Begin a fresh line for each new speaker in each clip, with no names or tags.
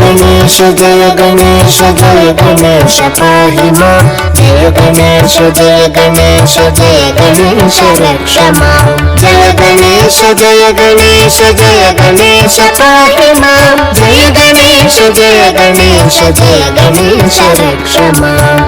गणेश जय गणेश जय गणेश पाहि मां। जय गणेश जय गणेश जय गणेश रक्ष मां। जय गणेश जय गणेश जय गणेश पाहि मां। जय गणेश जय गणेश जय गणेश रक्ष मां।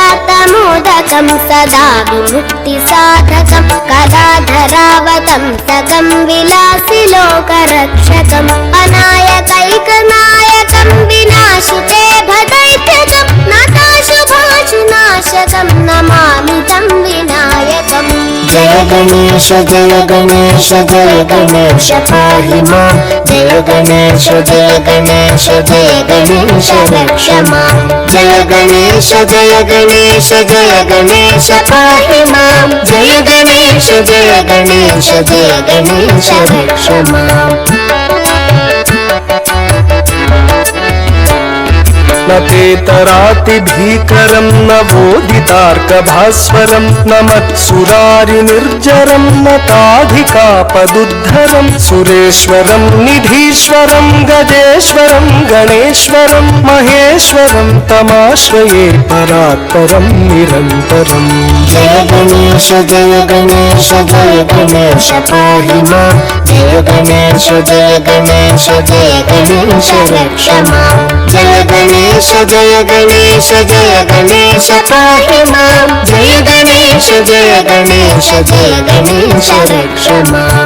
मुदाकरातमोदकं सदा विमुक्तिसाधकं कलाधरावतं सकं विलासिलोकरक्षकम् अनायकैकनायकं विनाशिते भदैत्यकं नताशुभाशुनाशकं नमामि तं विनायकम्। जय गणेश जय गणेश जय गणेश पाहि मां। जय गणेश जय गणेश जय गणेश रक्ष मां। जय गणेश जय गणेश जय गणेश पाहि मां। जय गणेश जय गणेश जय गणेश रक्ष मां।
न तेतरातिभीकरं न बोधितार्कभास्वरं न मत्सुरारिनिर्जरं न ताधिकापदुद्धरं सुरेश्वरं निधीश्वरं गजेश्वरं गणेश्वरं महेश्वरं तमाश्रये परात्परं निरन्तरम्।
जय गणेश जय गणेश जय गणेश पाहि मां। जय गणेश जय गणेश जय गणेश रक्ष मां। जय गणेश जय गणेश जय गणेश पाहि मां। जय गणेश जय गणेश जय गणेश रक्ष मां।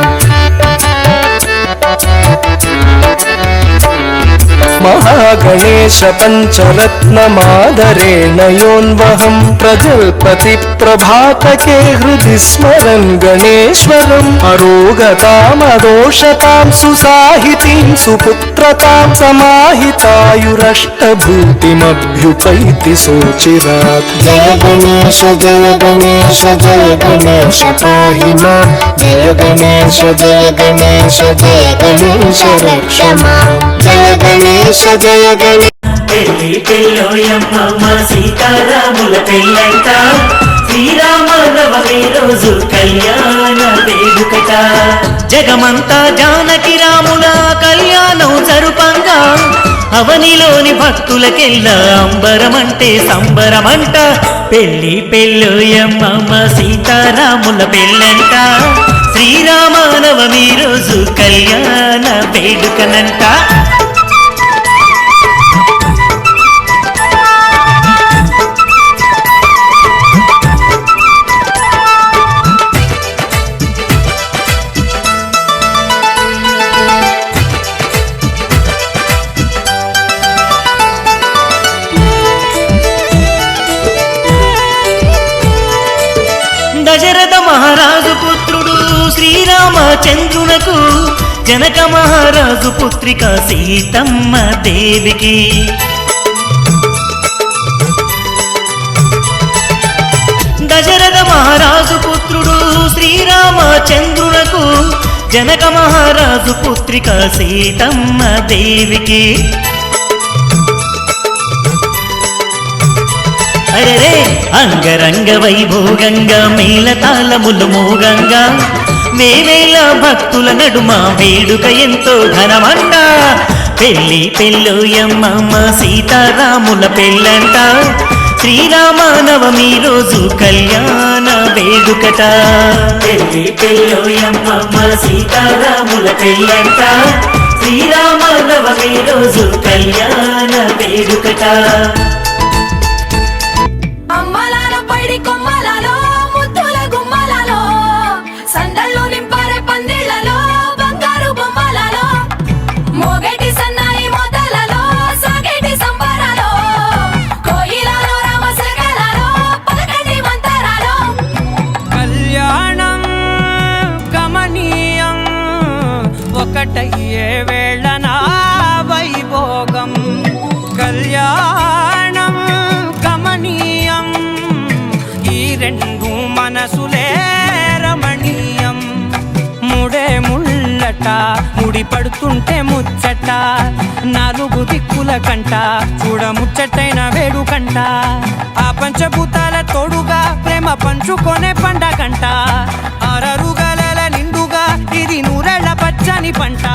महागणेश पञ्चरत्नमादरेण योन्वहं प्रजल्पति प्रभातके हृदि स्मरन् गणेश्वरम् अरोगतामदोषतां सुसाहितीं सुपुत्रतां समाहितायुरष्टभूतिमभ्युपैति सोचिरात्।
जय गणेश जय गणेश जय गणेश पाहि मां। जय गणेश जय गणेश जय गणेश रक्ष मां। जय गणेश जय गणेश
పెళ్లి పెళ్ళోయమ్మ సీతారాముల పెళ్ళంట శ్రీరామనవమి రోజు కళ్యాణ వేడుకట జగమంతా జానకి రాముల కళ్యాణం జరుపంగా అవనిలోని భక్తులకెల్లా అంబరమంటే సంబరమంట పెళ్లి పెళ్ళోయమ్మ సీతారాముల పెళ్ళంట శ్రీరామనవమి రోజు కళ్యాణ వేడుకనంట దశరథ మహారాజు పుత్రుడు శ్రీరామచంద్రునకు జనక మహారాజు పుత్రిక సీతమ్మ దేవికి దశరథ మహారాజు పుత్రుడు శ్రీరామచంద్రునకు జనక మహారాజు పుత్రిక సీతమ్మ దేవికి అరే అంగరంగ వైభోగంగా మేళతాళములు మోగంగా వేవేల భక్తుల నడుమ వేడుక ఎంతో ఘనమంట పెళ్లి పెళ్ళోయమ్మ సీతారాముల పెళ్ళంట శ్రీరామనవమి రోజు కళ్యాణ వేడుకట పెళ్లి పెళ్ళోయమ్మ సీతారాముల పెళ్ళంట శ్రీరామనవమి రోజు కళ్యాణ వేడుకట
ఒకటయ్యే వేళనా వైభోగం కళ్యాణం గమనీయం ఈ రెండు మనసులే రమణీయం ముడే ముళ్ళట ముడి పడుతుంటే ముచ్చట నాలుగు దిక్కుల కంట చూడ ముచ్చటైన వేడుకంట ఆ పంచభూతాల తోడుగా ప్రేమ పంచుకొనే పండగంట అరరుగల నిండుగా పంట